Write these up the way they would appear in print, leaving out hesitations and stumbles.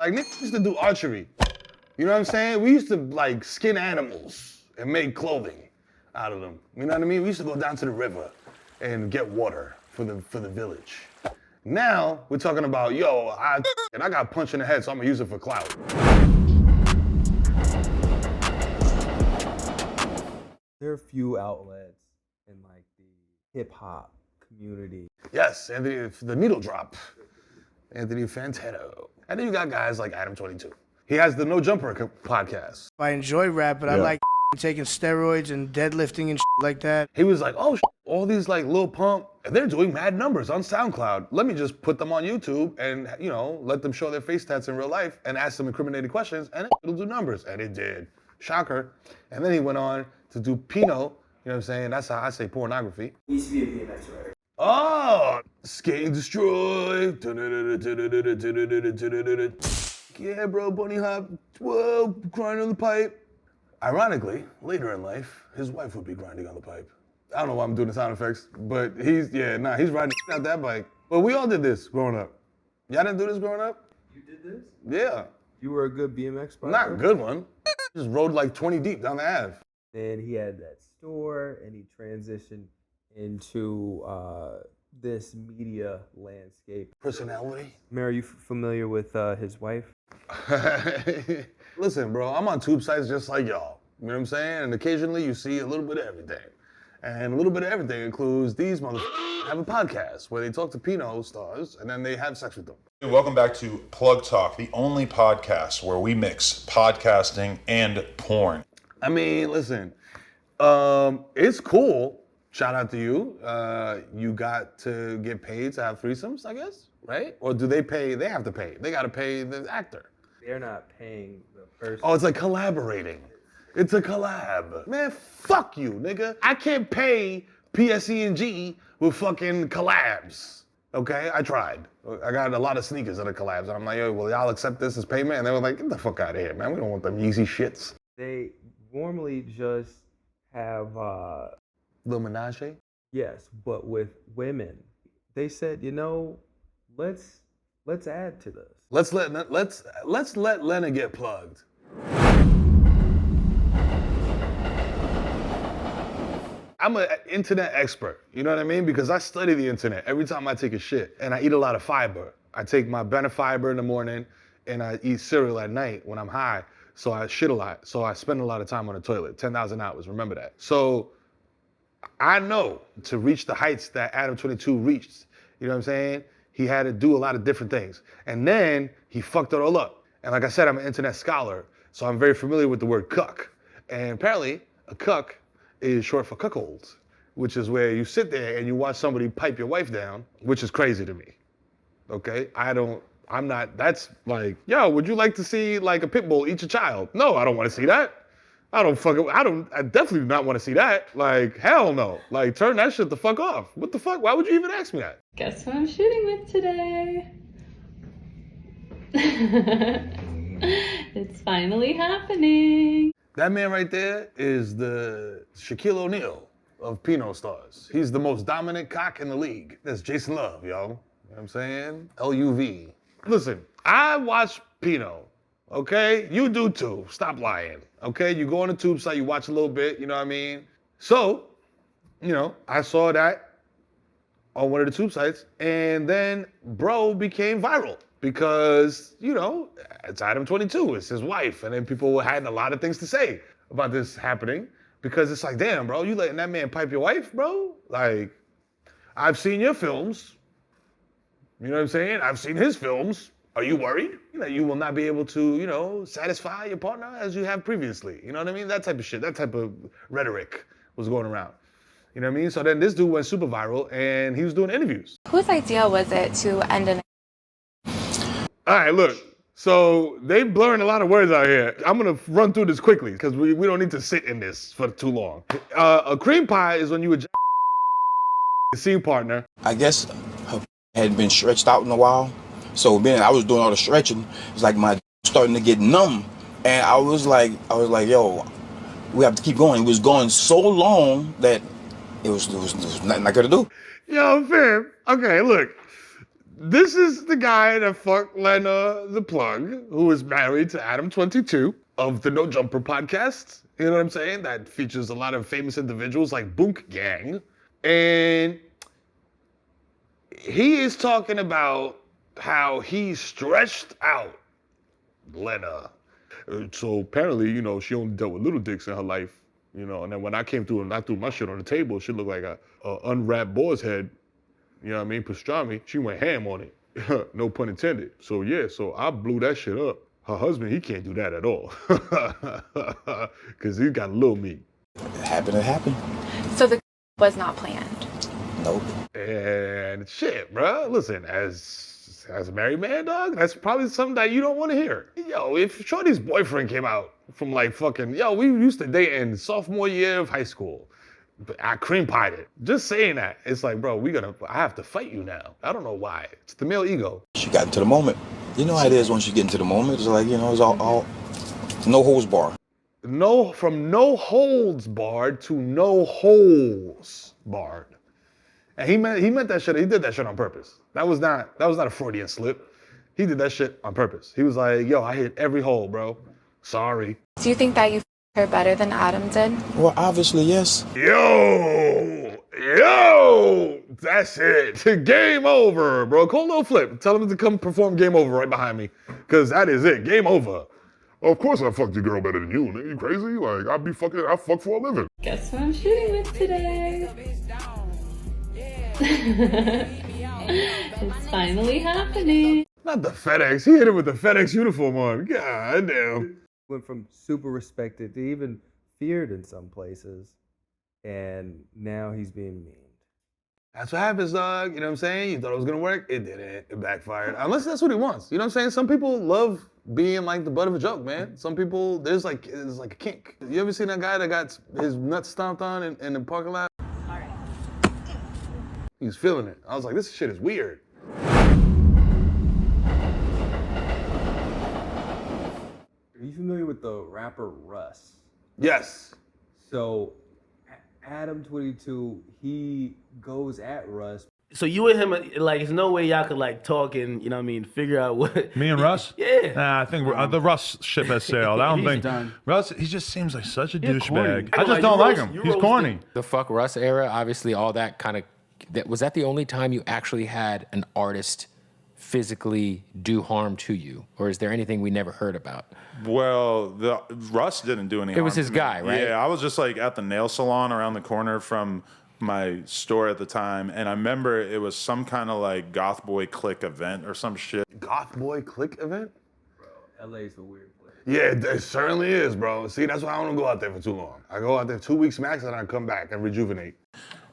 Like, niggas used to do archery. You know what I'm saying? We used to, like, skin animals and make clothing out of them. You know what I mean? We used to go down to the river and get water for the village. Now, we're talking about, yo, I got punched in the head, so I'm gonna use it for clout. There are a few outlets in like the hip hop community. Yes, Anthony, the needle drop. Anthony Fantano. And then you got guys like Adam22. He has the No Jumper podcast. I enjoy rap, but I like taking steroids and deadlifting and like that. He was like, oh, all these like Lil Pump, they're doing mad numbers on SoundCloud. Let me just put them on YouTube and, you know, let them show their face tats in real life and ask them incriminating questions and it'll do numbers. And it did. Shocker. And then he went on to do Pinot, you know what I'm saying? That's how I say pornography. He used to be a BMX rider. Oh, Skate and Destroy. Yeah, bro, bunny hop. Whoa, grind on the pipe. Ironically, later in life, his wife would be grinding on the pipe. I don't know why I'm doing the sound effects, but he's riding out that bike. But we all did this growing up. Y'all didn't do this growing up? You did this? Yeah. You were a good BMX rider? Not a good one. Just rode like 20 deep down the Ave. And he had that store, and he transitioned into this media landscape. Personality. Mero, are you familiar with his wife? Listen, bro, I'm on tube sites just like y'all. You know what I'm saying? And occasionally you see a little bit of everything. And a little bit of everything includes these motherfuckers have a podcast where they talk to Pinot stars and then they have sex with them. Welcome back to Plug Talk, the only podcast where we mix podcasting and porn. I mean, listen, it's cool. Shout out to you. You got to get paid to have threesomes, I guess, right? Or do they pay? They have to pay. They got to pay the actor. They're not paying the person. Oh, it's like collaborating. It's a collab. Man, fuck you, nigga. I can't pay PSE&G with fucking collabs. Okay, I tried. I got a lot of sneakers that are collabs, and I'm like, yo, will y'all accept this as payment? And they were like, get the fuck out of here, man. We don't want them Yeezy shits. They normally just have Lil Menage? yes, but with women. They said, you know, let's add to this. Let's let Lena get plugged. I'm an internet expert, you know what I mean? Because I study the internet every time I take a shit, and I eat a lot of fiber. I take my Benefiber in the morning, and I eat cereal at night when I'm high, so I shit a lot. So I spend a lot of time on the toilet, 10,000 hours, remember that. So I know to reach the heights that Adam22 reached, you know what I'm saying? He had to do a lot of different things. And then he fucked it all up. And like I said, I'm an internet scholar, so I'm very familiar with the word cuck. And apparently, a cuck is short for cuckold, which is where you sit there and you watch somebody pipe your wife down, which is crazy to me. Okay? That's like, yo, would you like to see like a pit bull eat your child? No, I don't want to see that. I definitely do not want to see that. Like, hell no. Like, turn that shit the fuck off. What the fuck? Why would you even ask me that? Guess who I'm shooting with today? It's finally happening. That man right there is the Shaquille O'Neal of Pinot stars. He's the most dominant cock in the league. That's Jason Luv, yo. You know what I'm saying? LUV. Listen, I watch Pinot, okay? You do too. Stop lying, okay? You go on the tube site, you watch a little bit, you know what I mean? So, you know, I saw that on one of the tube sites, and then bro became viral. Because, you know, it's Adam22, it's his wife. And then people had a lot of things to say about this happening. Because it's like, damn, bro, you letting that man pipe your wife, bro? Like, I've seen your films. You know what I'm saying? I've seen his films. Are you worried? You know, you will not be able to, you know, satisfy your partner as you have previously. You know what I mean? That type of shit, that type of rhetoric was going around. You know what I mean? So then this dude went super viral and he was doing interviews. Whose idea was it to end an... All right, look, so they blurring a lot of words out here. I'm gonna run through this quickly because we don't need to sit in this for too long. A cream pie is when you would scene partner. I guess her had been stretched out in a while. So then I was doing all the stretching. It's like my starting to get numb. And I was like, yo, we have to keep going. It was going so long that it was nothing I could do. Yo, fam, okay, look. This is the guy that fucked Lena the Plug, who is married to Adam22 of the No Jumper podcast. You know what I'm saying? That features a lot of famous individuals like Boonk Gang. And he is talking about how he stretched out Lena. So apparently, you know, she only dealt with little dicks in her life, you know, and then when I came through and I threw my shit on the table, she looked like a unwrapped boar's head, you know what I mean, pastrami. She went ham on it, no pun intended. So yeah, so I blew that shit up. Her husband, he can't do that at all, because he got a little meat. It happened. So the was not planned. Nope. And shit, bro, listen, as a married man, dog, that's probably something that you don't want to hear. Yo, if Shorty's boyfriend came out from like fucking, yo, we used to date in sophomore year of high school. But I cream pied it. Just saying that, it's like, bro, I have to fight you now. I don't know why. It's the male ego. She got into the moment. You know how it is once you get into the moment. It's like, you know, it's all no holds bar. No, from no holds barred to no holes barred. And he meant that shit. He did that shit on purpose. That was not a Freudian slip. He did that shit on purpose. He was like, yo, I hit every hole, bro. Sorry. Do you think that you her better than Adam did? Well, obviously, yes. Yo, that's it. Game over, bro. Call no flip. Tell him to come perform Game Over right behind me, because that is it. Game over. Of course I fucked your girl better than you. Nigga, you crazy? Like, I fuck for a living. Guess who I'm shooting with today? It's finally happening. Not the FedEx. He hit him with the FedEx uniform on. God damn. Went from super respected to even feared in some places, and now he's being memed. That's what happens, dog. You know what I'm saying? You thought it was gonna work. It didn't. It backfired. Unless that's what he wants. You know what I'm saying? Some people love being like the butt of a joke, man. Some people, there's like a kink. You ever seen that guy that got his nuts stomped on in the parking lot? He was feeling it. I was like, this shit is weird. Are you familiar with the rapper Russ? Yes. So Adam22, he goes at Russ. So you and him, like, there's no way y'all could like talk and, you know what I mean, figure out what. Me and Russ? Yeah. Nah, I think the Russ ship has sailed. I don't think done. Russ. He just seems like such a corny. douchebag. I I know, just like, don't you like roast- him. you He's roasted- corny. The fuck Russ era, obviously all that kind of, was that the only time you actually had an artist physically do harm to you? Or is there anything we never heard about? Well, Russ didn't do any harm was his to me. guy, right? Yeah, I was just like at the nail salon around the corner from my store at the time, and I remember it was some kind of like goth boy clique event or some shit. Goth boy clique event? LA's a weird place. Yeah, it certainly is, bro. See, that's why I don't go out there for too long. I go out there 2 weeks max and I come back and rejuvenate.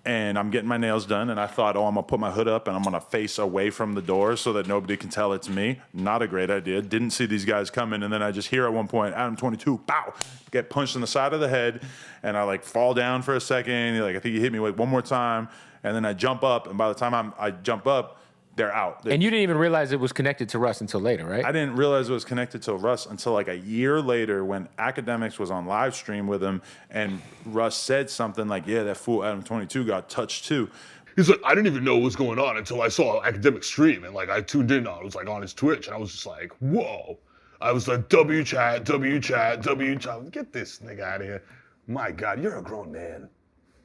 And I'm getting my nails done, and I thought, oh, I'm gonna put my hood up and I'm gonna face away from the door so that nobody can tell it's me. Not a great idea. Didn't see these guys coming, and then I just hear at one point, Adam22, pow, get punched in the side of the head, and I like fall down for a second. Like, I think he hit me like one more time, and then I jump up, and by the time I jump up, they're out. And you didn't even realize it was connected to Russ until later, right? I didn't realize it was connected to Russ until like a year later when Academics was on live stream with him, and Russ said something like, yeah, that fool Adam22 got touched too. He's like, I didn't even know what was going on until I saw Academic stream, and like I tuned in on it. Was like on his Twitch, and I was just like, whoa. I was like, W chat. Get this nigga out of here. My God, you're a grown man.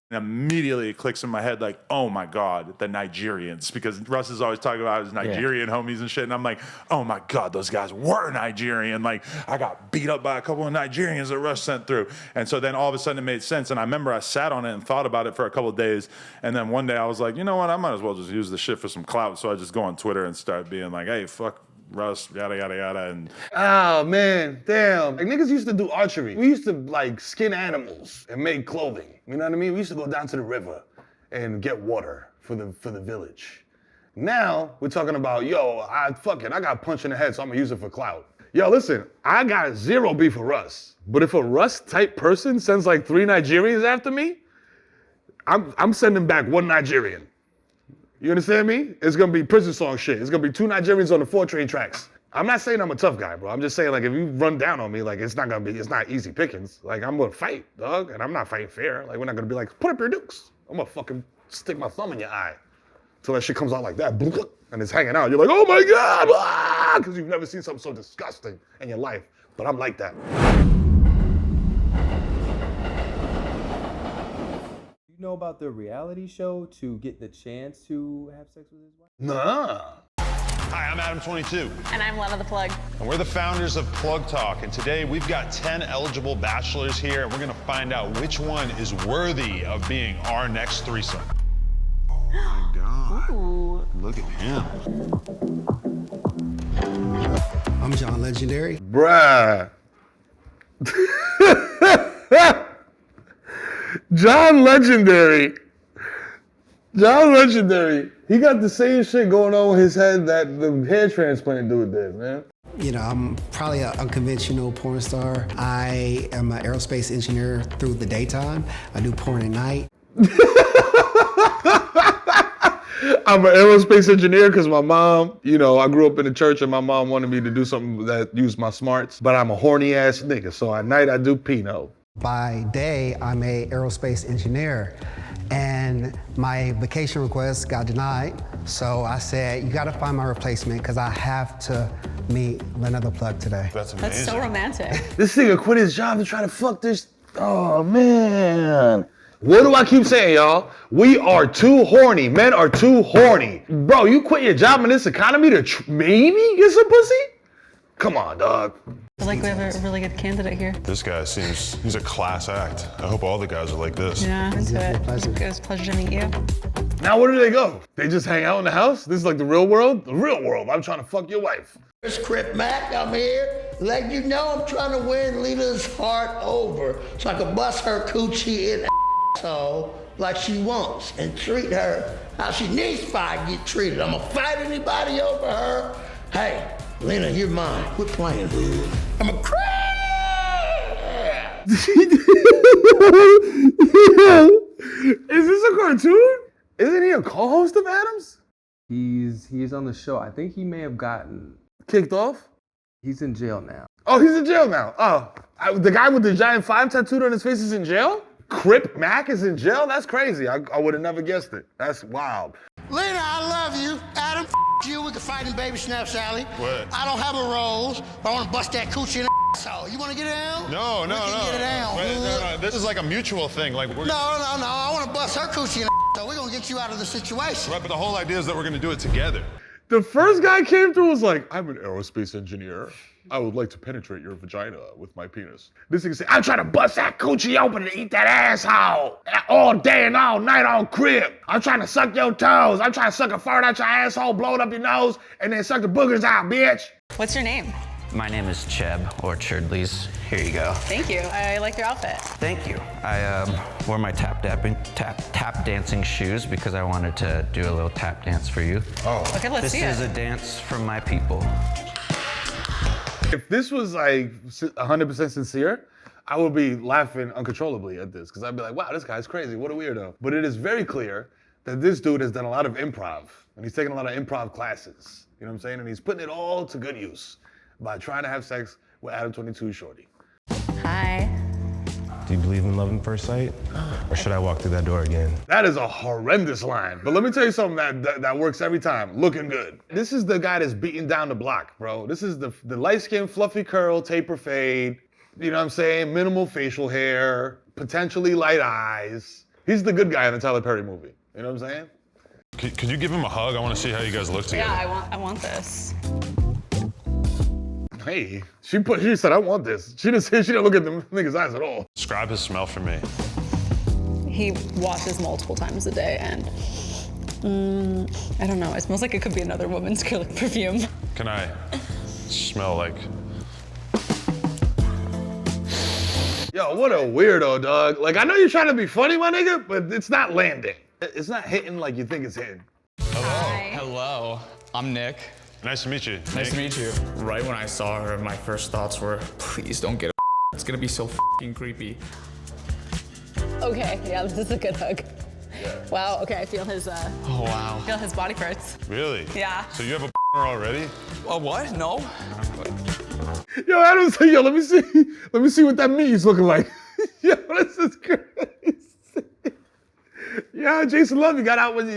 And immediately it clicks in my head like, oh my God, the Nigerians. Because Russ is always talking about his Nigerian homies and shit. And I'm like, oh my God, those guys were Nigerian. Like, I got beat up by a couple of Nigerians that Russ sent through. And so then all of a sudden it made sense. And I remember I sat on it and thought about it for a couple of days. And then one day I was like, you know what, I might as well just use the shit for some clout. So I just go on Twitter and start being like, hey, fuck Russ, yada, yada, yada. And oh, man, damn. Like, niggas used to do archery. We used to, like, skin animals and make clothing. You know what I mean? We used to go down to the river and get water for the village. Now, we're talking about, yo, I got punched in the head, so I'm gonna use it for clout. Yo, listen, I got zero beef with Russ. But if a Russ-type person sends, like, 3 Nigerians after me, I'm sending back 1 Nigerian. You understand me? It's gonna be prison song shit. It's gonna be 2 Nigerians on the 4 train tracks. I'm not saying I'm a tough guy, bro. I'm just saying, like, if you run down on me, like, it's not easy pickings. Like, I'm gonna fight, dog, and I'm not fighting fair. Like, we're not gonna be like, put up your dukes. I'm gonna fucking stick my thumb in your eye till that shit comes out like that. and it's hanging out. You're like, oh my God, because you've never seen something so disgusting in your life. But I'm like that. You know about the reality show to get the chance to have sex with his wife? Nah. Hi, I'm Adam22. And I'm Lena the Plug. And we're the founders of Plug Talk. And today we've got 10 eligible bachelors here, and we're gonna find out which one is worthy of being our next threesome. Oh my God. Ooh. Look at him. I'm John Legendary. Bruh. John Legendary. John Legendary. He got the same shit going on with his head that the hair transplant dude did, man. You know, I'm probably an unconventional porn star. I am an aerospace engineer through the daytime. I do porn at night. I'm an aerospace engineer because my mom, you know, I grew up in the church and my mom wanted me to do something that used my smarts, but I'm a horny ass nigga. So at night I do Pinot. By day, I'm a aerospace engineer, and my vacation request got denied. So I said, you gotta find my replacement because I have to meet Lena the Plug today. That's amazing. That's so romantic. This nigga quit his job to try to fuck this. Oh man. What do I keep saying, y'all? We are too horny. Men are too horny. Bro, you quit your job in this economy to maybe get some pussy? Come on, dog. I feel like we have a really good candidate here. This guy he's a class act. I hope all the guys are like this. Yeah, into it. It was a pleasure to meet you. Now where do they go? They just hang out in the house? This is like the real world? The real world. I'm trying to fuck your wife. It's Crip Mac. I'm here. Like, you know, I'm trying to win Lena's heart over so I can bust her coochie in the asshole like she wants and treat her how she needs to get treated. I'm gonna fight anybody over her. Hey, Lena, you're mine. Quit playing, dude. I'm a crap. Is this a cartoon? Isn't he a co-host of Adams? He's on the show. I think he may have gotten kicked off. He's in jail now. Oh, he's in jail now. Oh, the guy with the giant 5 tattooed on his face is in jail? Crip Mac is in jail? That's crazy. I would have never guessed it. That's wild. Lena, I love you. Adam, you with the fighting baby snap Sally. What? I don't have a rose, but I want to bust that coochie in the asshole. You want to get it down? No. Get it down. Wait, no. This is like a mutual thing. Like we're No. I want to bust her coochie in the asshole. We're going to get you out of the situation. Right, but the whole idea is that we're gonna do it together. The first guy came through was like, I'm an aerospace engineer. I would like to penetrate your vagina with my penis. This nigga said, I'm trying to bust that coochie open and eat that asshole all day and all night on crib. I'm trying to suck your toes. I'm trying to suck a fart out your asshole, blow it up your nose, and then suck the boogers out, bitch. What's your name? My name is Cheb, or Churdleys. Here you go. Thank you. I like your outfit. Thank you. I wore my tap dancing shoes because I wanted to do a little tap dance for you. Oh. Okay, let's see it. This is a dance from my people. If this was like 100% sincere, I would be laughing uncontrollably at this because I'd be like, wow, this guy's crazy. What a weirdo. But it is very clear that this dude has done a lot of improv and he's taken a lot of improv classes. You know what I'm saying? And he's putting it all to good use by trying to have sex with Adam22 shorty. Hi. Do you believe in love at first sight? Or should I walk through that door again? That is a horrendous line. But let me tell you something that works every time. Looking good. This is the guy that's beating down the block, bro. This is the light-skinned, fluffy curl, taper fade. You know what I'm saying? Minimal facial hair, potentially light eyes. He's the good guy in the Tyler Perry movie. You know what I'm saying? Could you give him a hug? I want to see how you guys look together. Yeah, I want this. Hey, she said, I want this. She didn't look at the nigga's eyes at all. Describe his smell for me. He washes multiple times a day and I don't know. It smells like it could be another woman's acrylic perfume. Can I smell like... Yo, what a weirdo, dog. Like, I know you're trying to be funny, my nigga, but it's not landing. It's not hitting like you think it's hitting. Hello, I'm Nick. Nice to meet you. Nice to meet you. Right when I saw her, my first thoughts were, please don't get a It's gonna be so f***ing creepy. Okay, yeah, this is a good hug. Wow, okay, I feel his, Oh, wow. feel his body parts. Really? Yeah. So you have a already? A what? No. Yo, Adam's like, yo, let me see what that meat's looking like. Yo, this is crazy. Yo, Jason Luv, you got out when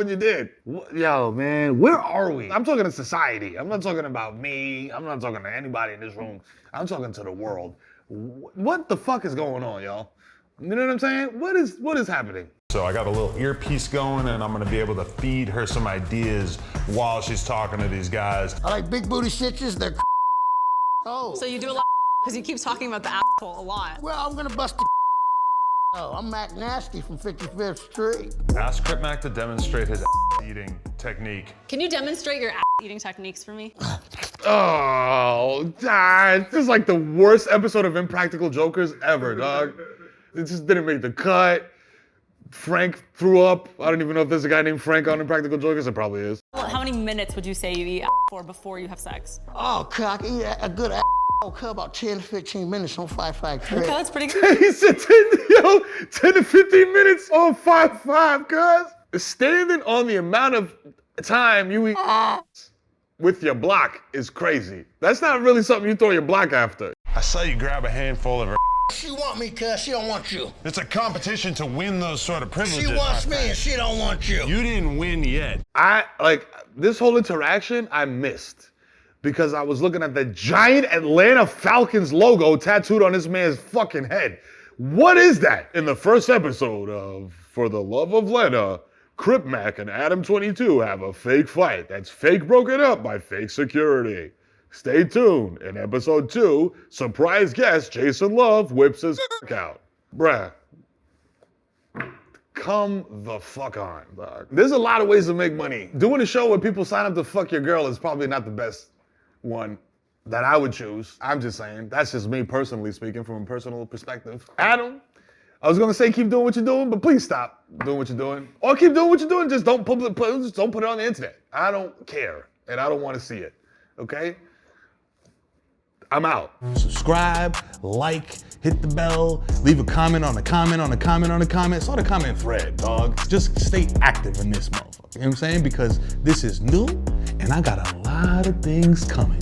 you did. Yo, man, where are we? I'm talking to society. I'm not talking about me. I'm not talking to anybody in this room. I'm talking to the world. What the fuck is going on, y'all? You know what I'm saying? What is happening? So I got a little earpiece going and I'm gonna be able to feed her some ideas while she's talking to these guys. I like big booty shitches, they're oh. So you do a lot because you keep talking about the asshole a lot. Well, I'm gonna bust the oh, I'm Mac Nasty from 55th Street. Ask Crip Mac to demonstrate his eating technique. Can you demonstrate your eating techniques for me? Oh, God. This is like the worst episode of Impractical Jokers ever, dog. It just didn't make the cut. Frank threw up. I don't even know if there's a guy named Frank on Impractical Jokers. It probably is. How many minutes would you say you eat for before you have sex? Oh, cock, eat a good about 10 to 15 minutes on 5-5 Okay, that's pretty good. He said 10 to 15 minutes on 5-5, cuz. Standing on the amount of time you eat with your block is crazy. That's not really something you throw your block after. I saw you grab a handful of her. She want me, cuz she don't want you. It's a competition to win those sort of privileges. She wants me and she don't want you. You didn't win yet. This whole interaction I missed because I was looking at the giant Atlanta Falcons logo tattooed on this man's fucking head. What is that? In the first episode of For the Love of Lena, Crip Mac and Adam22 have a fake fight that's fake broken up by fake security. Stay tuned. In episode 2, surprise guest Jason Luv whips his out. Bruh. Come the fuck on, dog. There's a lot of ways to make money. Doing a show where people sign up to fuck your girl is probably not the best one that I would choose. I'm just saying. That's just me personally speaking from a personal perspective. Adam, I was gonna say keep doing what you're doing, but please stop doing what you're doing. Or keep doing what you're doing, just don't put it on the internet. I don't care, and I don't want to see it, okay? I'm out. Subscribe, like, hit the bell, leave a comment on a comment on a comment on a comment. Start a comment thread, dog. Just stay active in this motherfucker. You know what I'm saying? Because this is new and I got a lot of things coming.